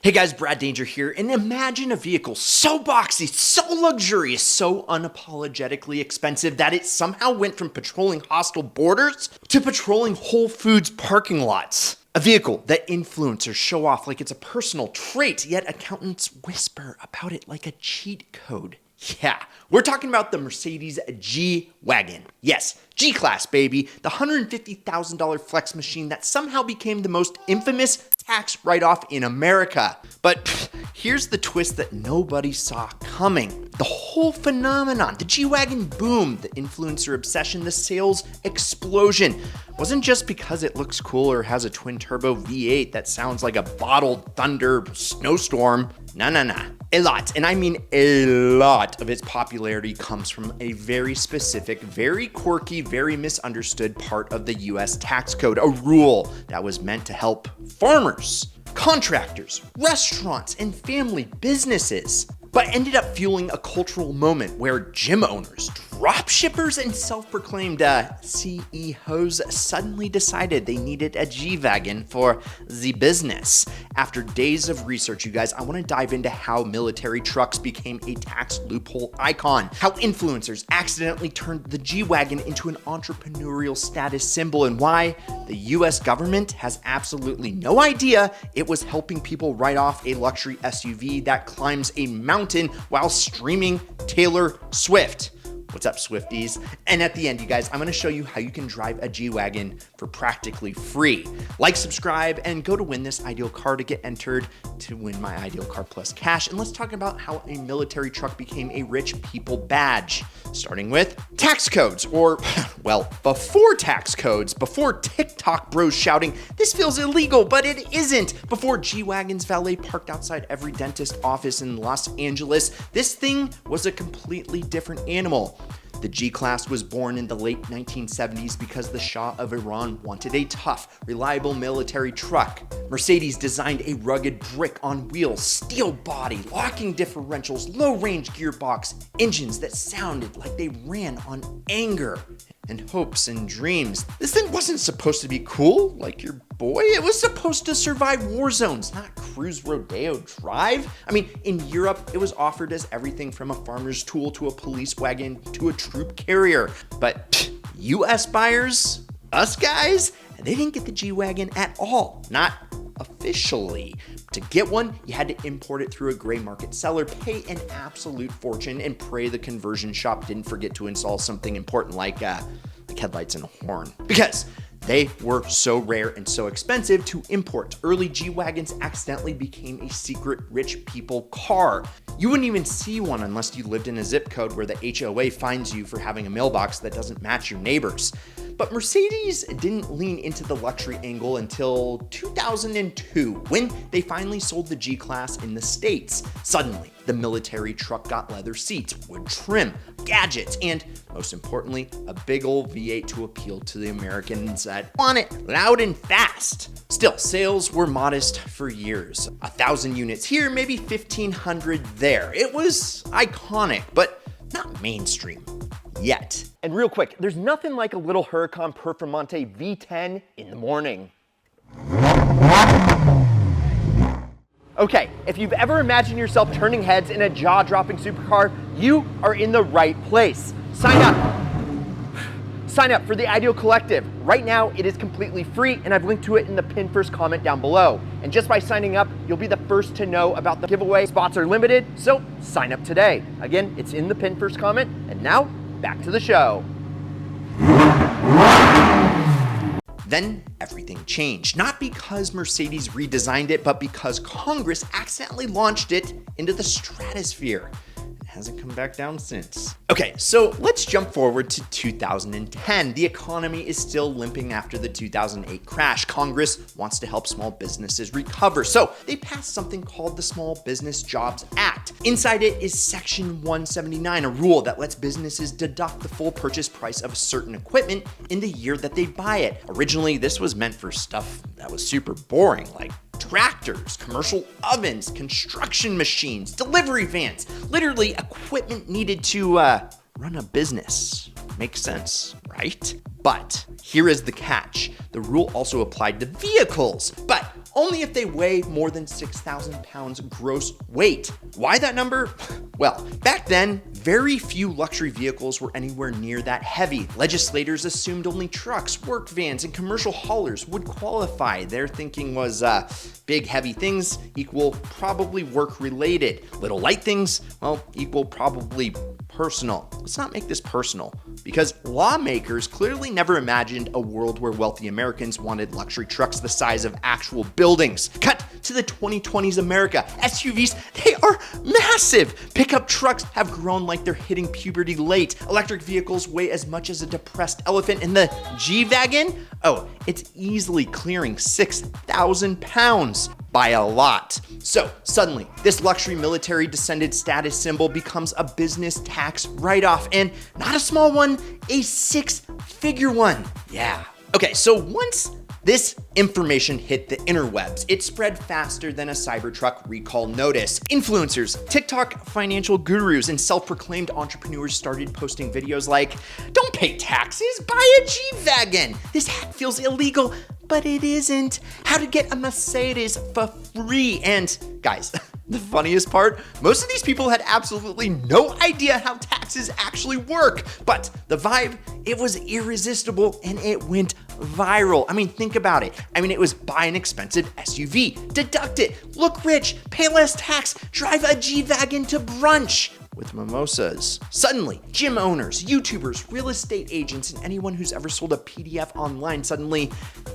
Hey guys, Brad Danger here, and imagine a vehicle so boxy, so luxurious, so unapologetically expensive that it somehow went from patrolling hostile borders to patrolling Whole Foods parking lots. A vehicle that influencers show off like it's a personal trait, yet accountants whisper about it like a cheat code. Yeah, we're talking about the Mercedes G-Wagon. Yes, G-Class, baby. The $150,000 flex machine that somehow became the most infamous tax write-off in America. But here's the twist that nobody saw coming. The whole phenomenon, the G-Wagon boom, the influencer obsession, the sales explosion, wasn't just because it looks cool or has a twin-turbo V8 that sounds like a bottled thunder snowstorm. Nah. A lot, and I mean a lot, of its popularity comes from a very specific, very quirky, very misunderstood part of the US tax code, a rule that was meant to help farmers, contractors, restaurants, and family businesses, but ended up fueling a cultural moment where gym owners, drop shippers, and self-proclaimed CEOs suddenly decided they needed a G-Wagon for the business. After days of research, you guys, I want to dive into how military trucks became a tax loophole icon, how influencers accidentally turned the G-Wagon into an entrepreneurial status symbol, and why the US government has absolutely no idea it was helping people write off a luxury SUV that climbs a mountain while streaming Taylor Swift. What's up, Swifties? And at the end, you guys, I'm gonna show you how you can drive a G-Wagon for practically free. Like, subscribe, and go to win this ideal car to get entered to win my ideal car plus cash. And let's talk about how a military truck became a rich people badge. Starting with tax codes, or, well, before tax codes, before TikTok bros shouting, "This feels illegal," but it isn't. Before G-Wagons valet parked outside every dentist office in Los Angeles, this thing was a completely different animal. The G-Class was born in the late 1970s because the Shah of Iran wanted a tough, reliable military truck. Mercedes designed a rugged brick on wheels, steel body, locking differentials, low-range gearbox, engines that sounded like they ran on anger and hopes and dreams. This thing wasn't supposed to be cool like your boy. It was supposed to survive war zones, not cruise rodeo drive. I mean, in Europe, it was offered as everything from a farmer's tool to a police wagon to a troop carrier. But US buyers, us guys, they didn't get the G-Wagon at all, not officially. To get one, you had to import it through a gray market seller, pay an absolute fortune, and pray the conversion shop didn't forget to install something important like headlights and a horn. Because they were so rare and so expensive to import. Early G-Wagons accidentally became a secret rich people car. You wouldn't even see one unless you lived in a zip code where the HOA fines you for having a mailbox that doesn't match your neighbor's. But Mercedes didn't lean into the luxury angle until 2002, when they finally sold the G-Class in the States. Suddenly, the military truck got leather seats, wood trim, gadgets, and most importantly, a big old V8 to appeal to the Americans that want it loud and fast. Still, sales were modest for years. 1,000 units here, maybe 1,500 there. It was iconic, but not mainstream yet. And real quick, there's nothing like a little Huracan Performante V10 in the morning. Okay, if you've ever imagined yourself turning heads in a jaw-dropping supercar, you are in the right place. Sign up. Sign up for the Ideal Collective. Right now, it is completely free, and I've linked to it in the pinned first comment down below. And just by signing up, you'll be the first to know about the giveaway. Spots are limited, so sign up today. Again, it's in the pinned first comment, and now, back to the show. Then everything changed, not because Mercedes redesigned it, but because Congress accidentally launched it into the stratosphere. It hasn't come back down since. Okay, so let's jump forward to 2010. The economy is still limping after the 2008 crash. Congress wants to help small businesses recover, so they passed something called the Small Business Jobs Act. Inside it is Section 179, a rule that lets businesses deduct the full purchase price of certain equipment in the year that they buy it. Originally, this was meant for stuff that was super boring, like tractors, commercial ovens, construction machines, delivery vans, literally equipment needed to run a business. Makes sense, right? But here is the catch. The rule also applied to vehicles, but only if they weigh more than 6,000 pounds gross weight. Why that number? Well, back then, very few luxury vehicles were anywhere near that heavy. Legislators assumed only trucks, work vans, and commercial haulers would qualify. Their thinking was big heavy things equal probably work related. Little light things, well, equal probably personal. Let's not make this personal, because lawmakers clearly never imagined a world where wealthy Americans wanted luxury trucks the size of actual buildings. Cut to the 2020s America. SUVs, they are massive. Pickup trucks have grown like they're hitting puberty late. Electric vehicles weigh as much as a depressed elephant, and the G-Wagon, oh, it's easily clearing 6,000 pounds. By a lot. So suddenly, this luxury military descended status symbol becomes a business tax write-off, and not a small one, a six-figure one. Yeah. Okay, so once this information hit the interwebs, it spread faster than a Cybertruck recall notice. Influencers, TikTok financial gurus, and self-proclaimed entrepreneurs started posting videos like, "Don't pay taxes, buy a G-Wagon. This hack feels illegal, but it isn't. How to get a Mercedes for free." And guys, the funniest part, most of these people had absolutely no idea how taxes actually work, but the vibe, it was irresistible and it went viral. I mean, think about it. I mean, it was buy an expensive SUV, deduct it, look rich, pay less tax, drive a G-Wagon to brunch with mimosas. Suddenly, gym owners, YouTubers, real estate agents, and anyone who's ever sold a PDF online suddenly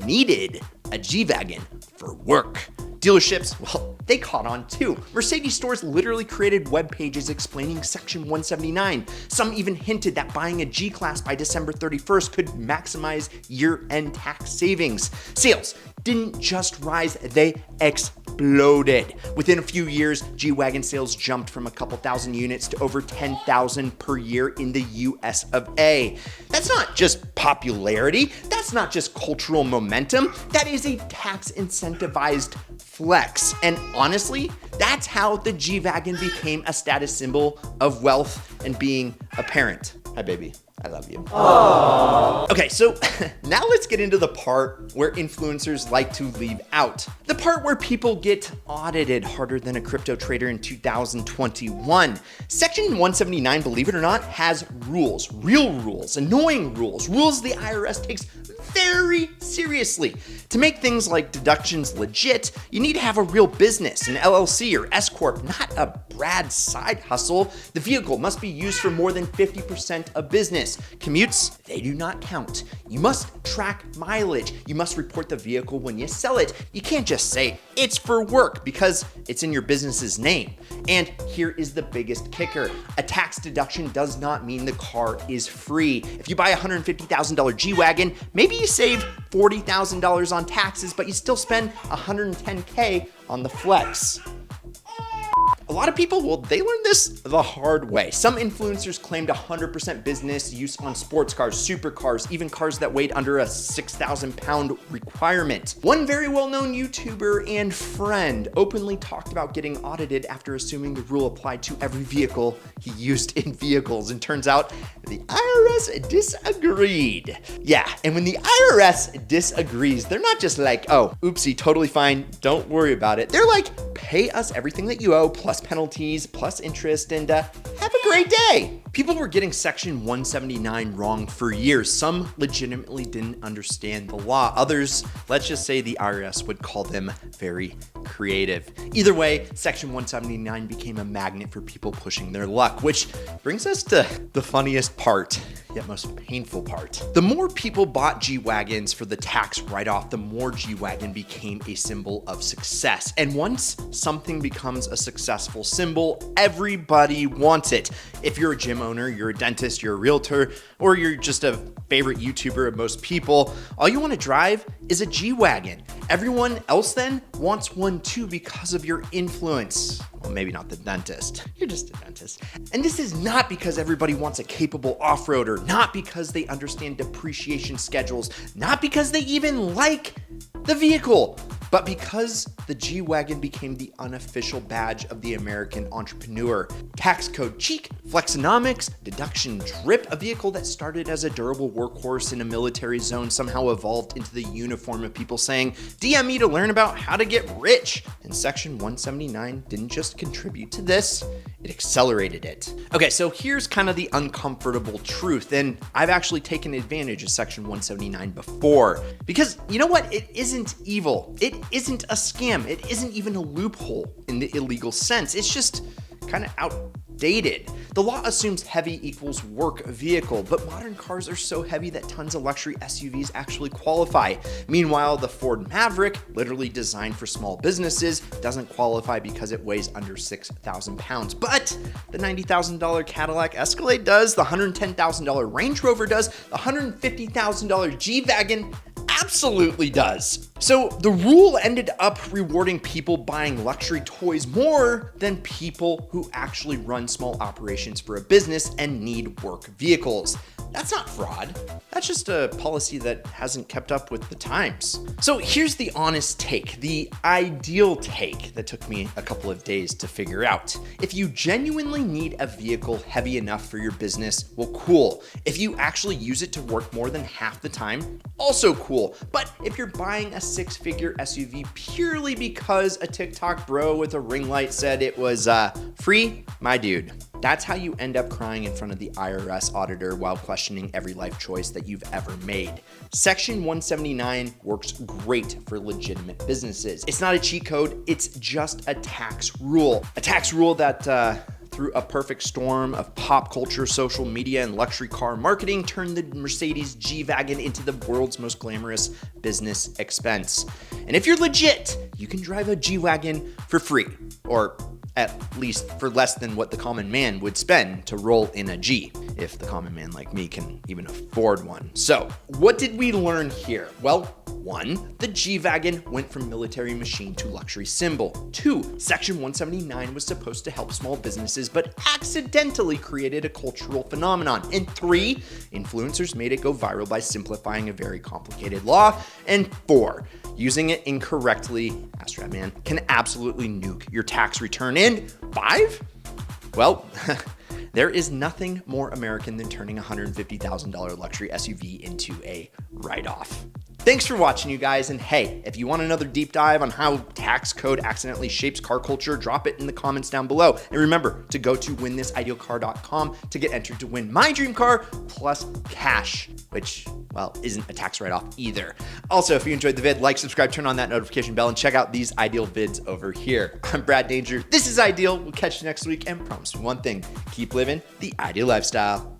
needed a G-Wagon for work. Dealerships, well, they caught on too. Mercedes stores literally created web pages explaining Section 179. Some even hinted that buying a G-Class by December 31st could maximize year-end tax savings. Sales didn't just rise, they exploded. Within a few years, G-Wagon sales jumped from a couple thousand units to over 10,000 per year in the US of A. That's not just popularity, that's not just cultural momentum, that is a tax incentivized flex. And honestly, that's how the G-Wagon became a status symbol of wealth and being a parent. Hi, baby. I love you. Aww. Okay, so now let's get into the part where influencers like to leave out. The part where people get audited harder than a crypto trader in 2021. Section 179, believe it or not, has rules, real rules, annoying rules, rules the IRS takes very seriously. To make things like deductions legit, you need to have a real business, an LLC or S-Corp, not a Brad side hustle. The vehicle must be used for more than 50% of business. Commutes, they do not count. You must track mileage. You must report the vehicle when you sell it. You can't just say it's for work because it's in your business's name. And here is the biggest kicker. A tax deduction does not mean the car is free. If you buy a $150,000 G-Wagon, maybe you save $40,000 on taxes, but you still spend $110K on the flex. A lot of people, well, they learned this the hard way. Some influencers claimed 100% business use on sports cars, supercars, even cars that weighed under a 6,000 pound requirement. One very well-known YouTuber and friend openly talked about getting audited after assuming the rule applied to every vehicle he used in vehicles. And turns out the IRS disagreed. Yeah, and when the IRS disagrees, they're not just like, oh, oopsie, totally fine, don't worry about it. They're like, pay us everything that you owe, plus penalties, plus interest, and have a great day. People were getting Section 179 wrong for years. Some legitimately didn't understand the law. Others, let's just say the IRS would call them very creative. Either way, Section 179 became a magnet for people pushing their luck, which brings us to the funniest part, yet most painful part. The more people bought G-Wagons for the tax write-off, the more G-Wagon became a symbol of success. And once something becomes a successful symbol, everybody wants it. If you're a gym owner, you're a dentist, you're a realtor, or you're just a favorite YouTuber of most people, all you want to drive is a G-Wagon. Everyone else then wants one too because of your influence. Well, maybe not the dentist. You're just a dentist. And this is not because everybody wants a capable off-roader, not because they understand depreciation schedules, not because they even like the vehicle. But because the G-Wagon became the unofficial badge of the American entrepreneur, tax code cheek, flexonomics, deduction drip, a vehicle that started as a durable workhorse in a military zone somehow evolved into the uniform of people saying, DM me to learn about how to get rich. And Section 179 didn't just contribute to this, it accelerated it. Okay, so here's kind of the uncomfortable truth, and I've actually taken advantage of Section 179 before. Because you know what? It isn't evil. It isn't a scam. It isn't even a loophole in the illegal sense. It's just kind of outdated. The law assumes heavy equals work vehicle, but modern cars are so heavy that tons of luxury SUVs actually qualify. Meanwhile, the Ford Maverick, literally designed for small businesses, doesn't qualify because it weighs under 6,000 pounds. But the $90,000 Cadillac Escalade does, the $110,000 Range Rover does, the $150,000 G-Wagon absolutely does. So the rule ended up rewarding people buying luxury toys more than people who actually run small operations for a business and need work vehicles. That's not fraud. That's just a policy that hasn't kept up with the times. So here's the honest take, the ideal take that took me a couple of days to figure out. If you genuinely need a vehicle heavy enough for your business, well, cool. If you actually use it to work more than half the time, also cool. But if you're buying a six-figure SUV purely because a TikTok bro with a ring light said it was free, my dude, that's how you end up crying in front of the IRS auditor while questioning every life choice that you've ever made. Section 179 works great for legitimate businesses. It's not a cheat code, it's just a tax rule. A tax rule that through a perfect storm of pop culture, social media, and luxury car marketing, turned the Mercedes G-Wagon into the world's most glamorous business expense. And if you're legit, you can drive a G-Wagon for free, or at least for less than what the common man would spend to roll in a G, if the common man like me can even afford one. So, what did we learn here? Well, 1, the G-Wagon went from military machine to luxury symbol. 2, Section 179 was supposed to help small businesses, but accidentally created a cultural phenomenon. And 3, influencers made it go viral by simplifying a very complicated law. And 4, using it incorrectly, Astradman, can absolutely nuke your tax return. And 5, well, there is nothing more American than turning a $150,000 luxury SUV into a write-off. Thanks for watching, you guys, and hey, if you want another deep dive on how tax code accidentally shapes car culture, drop it in the comments down below. And remember to go to winthisIdealcar.com to get entered to win my dream car plus cash, which, well, isn't a tax write-off either. Also, if you enjoyed the vid, like, subscribe, turn on that notification bell, and check out these Ideal vids over here. I'm Brad Danger. This is Ideal. We'll catch you next week, and promise you one thing, keep living the ideal lifestyle.